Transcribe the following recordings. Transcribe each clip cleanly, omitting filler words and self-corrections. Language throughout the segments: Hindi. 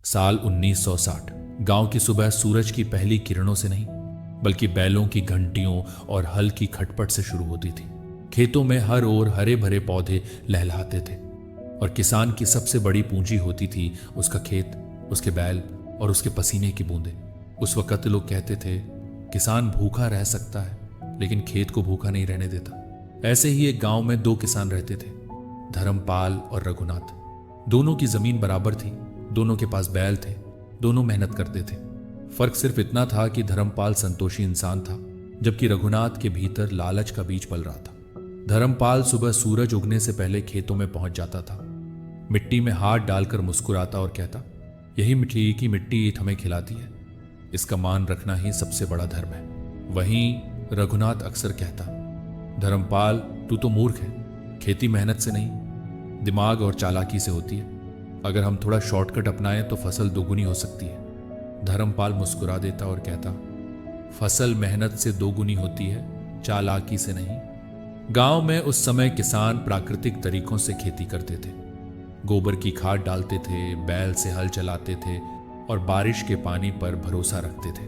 साल 1960। गांव की सुबह सूरज की पहली किरणों से नहीं बल्कि बैलों की घंटियों और हल की खटपट से शुरू होती थी। खेतों में हर ओर हरे भरे पौधे लहलहाते थे और किसान की सबसे बड़ी पूंजी होती थी उसका खेत, उसके बैल और उसके पसीने की बूंदें। उस वक्त लोग कहते थे किसान भूखा रह सकता है लेकिन खेत को भूखा नहीं रहने देता। ऐसे ही एक गांव में दो किसान रहते थे, धर्मपाल और रघुनाथ। दोनों की जमीन बराबर थी, दोनों के पास बैल थे, दोनों मेहनत करते थे। फर्क सिर्फ इतना था कि धर्मपाल संतोषी इंसान था जबकि रघुनाथ के भीतर लालच का बीज पल रहा था। धर्मपाल सुबह सूरज उगने से पहले खेतों में पहुंच जाता था, मिट्टी में हाथ डालकर मुस्कुराता और कहता, यही मिट्टी की मिट्टी ईंट हमें खिलाती है, इसका मान रखना ही सबसे बड़ा धर्म है। वहीं रघुनाथ अक्सर कहता, धर्मपाल तू तो मूर्ख है, खेती मेहनत से नहीं दिमाग और चालाकी से होती है। अगर हम थोड़ा शॉर्टकट अपनाएं तो फसल दोगुनी हो सकती है। धर्मपाल मुस्कुरा देता और कहता, फसल मेहनत से दोगुनी होती है, चालाकी से नहीं। गांव में उस समय किसान प्राकृतिक तरीकों से खेती करते थे। गोबर की खाद डालते थे, बैल से हल चलाते थे और बारिश के पानी पर भरोसा रखते थे।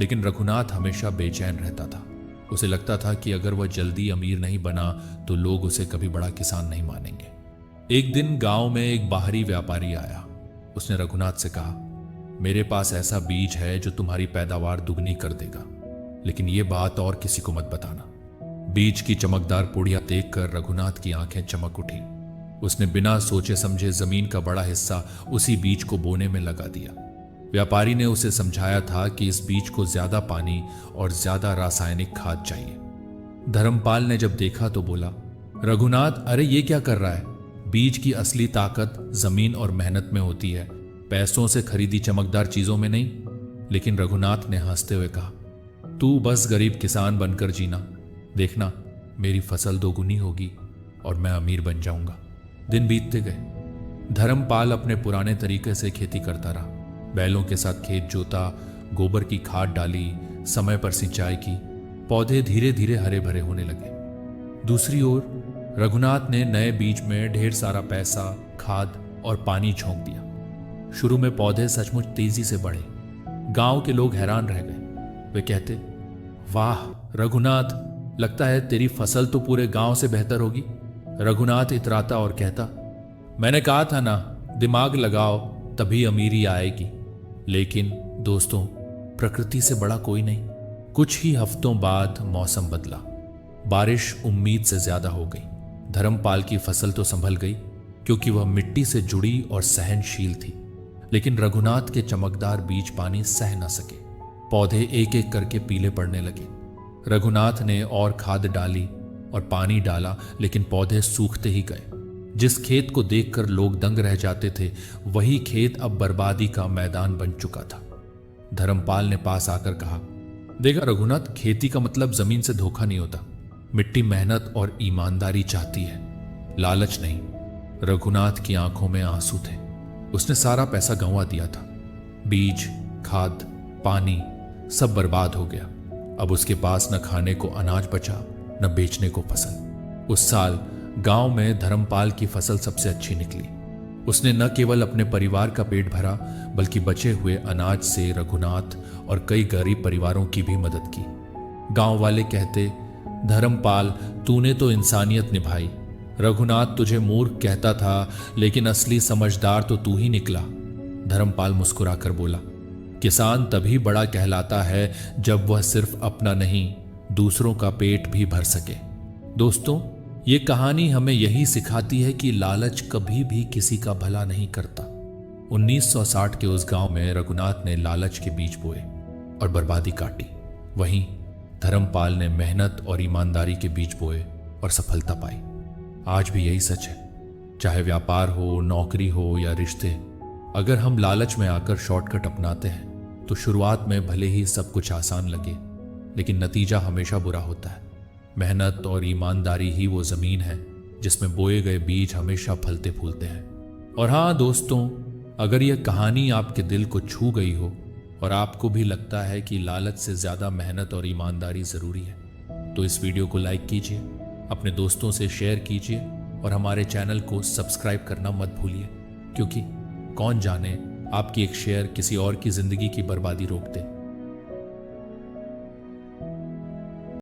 लेकिन रघुनाथ हमेशा बेचैन रहता था। उसे लगता था कि अगर वह जल्दी अमीर नहीं बना तो लोग उसे कभी बड़ा किसान नहीं मानेंगे। एक दिन गांव में एक बाहरी व्यापारी आया। उसने रघुनाथ से कहा, मेरे पास ऐसा बीज है जो तुम्हारी पैदावार दुगनी कर देगा, लेकिन यह बात और किसी को मत बताना। बीज की चमकदार पुड़िया देखकर रघुनाथ की आंखें चमक उठी। उसने बिना सोचे समझे जमीन का बड़ा हिस्सा उसी बीज को बोने में लगा दिया। व्यापारी ने उसे समझाया था कि इस बीज को ज्यादा पानी और ज्यादा रासायनिक खाद चाहिए। धर्मपाल ने जब देखा तो बोला, रघुनाथ अरे ये क्या कर रहा है? बीज की असली ताकत जमीन और मेहनत में होती है, पैसों से खरीदी चमकदार चीजों में नहीं। लेकिन रघुनाथ ने हंसते हुए कहा, तू बस गरीब किसान बनकर जीना, देखना मेरी फसल दोगुनी होगी और मैं अमीर बन जाऊंगा। दिन बीतते गए। धर्मपाल अपने पुराने तरीके से खेती करता रहा। बैलों के साथ खेत जोता, गोबर की खाद डाली, समय पर सिंचाई की, पौधे धीरे धीरे हरे भरे होने लगे। दूसरी ओर रघुनाथ ने नए बीज में ढेर सारा पैसा, खाद और पानी झोंक दिया। शुरू में पौधे सचमुच तेजी से बढ़े। गांव के लोग हैरान रह गए। वे कहते, वाह रघुनाथ, लगता है तेरी फसल तो पूरे गांव से बेहतर होगी। रघुनाथ इतराता और कहता, मैंने कहा था ना, दिमाग लगाओ तभी अमीरी आएगी। लेकिन दोस्तों, प्रकृति से बड़ा कोई नहीं। कुछ ही हफ्तों बाद मौसम बदला। बारिश उम्मीद से ज्यादा हो गई। धर्मपाल की फसल तो संभल गई क्योंकि वह मिट्टी से जुड़ी और सहनशील थी। लेकिन रघुनाथ के चमकदार बीज पानी सह न सके। पौधे एक एक करके पीले पड़ने लगे। रघुनाथ ने और खाद डाली और पानी डाला, लेकिन पौधे सूखते ही गए। जिस खेत को देखकर लोग दंग रह जाते थे, वही खेत अब बर्बादी का मैदान बन चुका था। धर्मपाल ने पास आकर कहा, देखा रघुनाथ, खेती का मतलब जमीन से धोखा नहीं होता। मिट्टी मेहनत और ईमानदारी चाहती है, लालच नहीं। रघुनाथ की आंखों में आंसू थे। उसने सारा पैसा गंवा दिया था। बीज, खाद, पानी सब बर्बाद हो गया। अब उसके पास न खाने को अनाज बचा, न बेचने को फसल। उस साल गांव में धर्मपाल की फसल सबसे अच्छी निकली। उसने न केवल अपने परिवार का पेट भरा बल्कि बचे हुए अनाज से रघुनाथ और कई गरीब परिवारों की भी मदद की। गांव वाले कहते, धर्मपाल तूने तो इंसानियत निभाई। रघुनाथ तुझे मूर्ख कहता था, लेकिन असली समझदार तो तू ही निकला। धर्मपाल मुस्कुराकर बोला, किसान तभी बड़ा कहलाता है जब वह सिर्फ अपना नहीं, दूसरों का पेट भी भर सके। दोस्तों, ये कहानी हमें यही सिखाती है कि लालच कभी भी किसी का भला नहीं करता। 1960 के उस गांव में रघुनाथ ने लालच के बीज बोए और बर्बादी काटी। वहीं धर्मपाल ने मेहनत और ईमानदारी के बीज बोए और सफलता पाई। आज भी यही सच है। चाहे व्यापार हो, नौकरी हो या रिश्ते, अगर हम लालच में आकर शॉर्टकट अपनाते हैं तो शुरुआत में भले ही सब कुछ आसान लगे, लेकिन नतीजा हमेशा बुरा होता है। मेहनत और ईमानदारी ही वो जमीन है जिसमें बोए गए बीज हमेशा फलते फूलते हैं। और हाँ दोस्तों, अगर यह कहानी आपके दिल को छू गई हो और आपको भी लगता है कि लालच से ज्यादा मेहनत और ईमानदारी जरूरी है, तो इस वीडियो को लाइक कीजिए, अपने दोस्तों से शेयर कीजिए और हमारे चैनल को सब्सक्राइब करना मत भूलिए, क्योंकि कौन जाने आपकी एक शेयर किसी और की जिंदगी की बर्बादी रोक दे।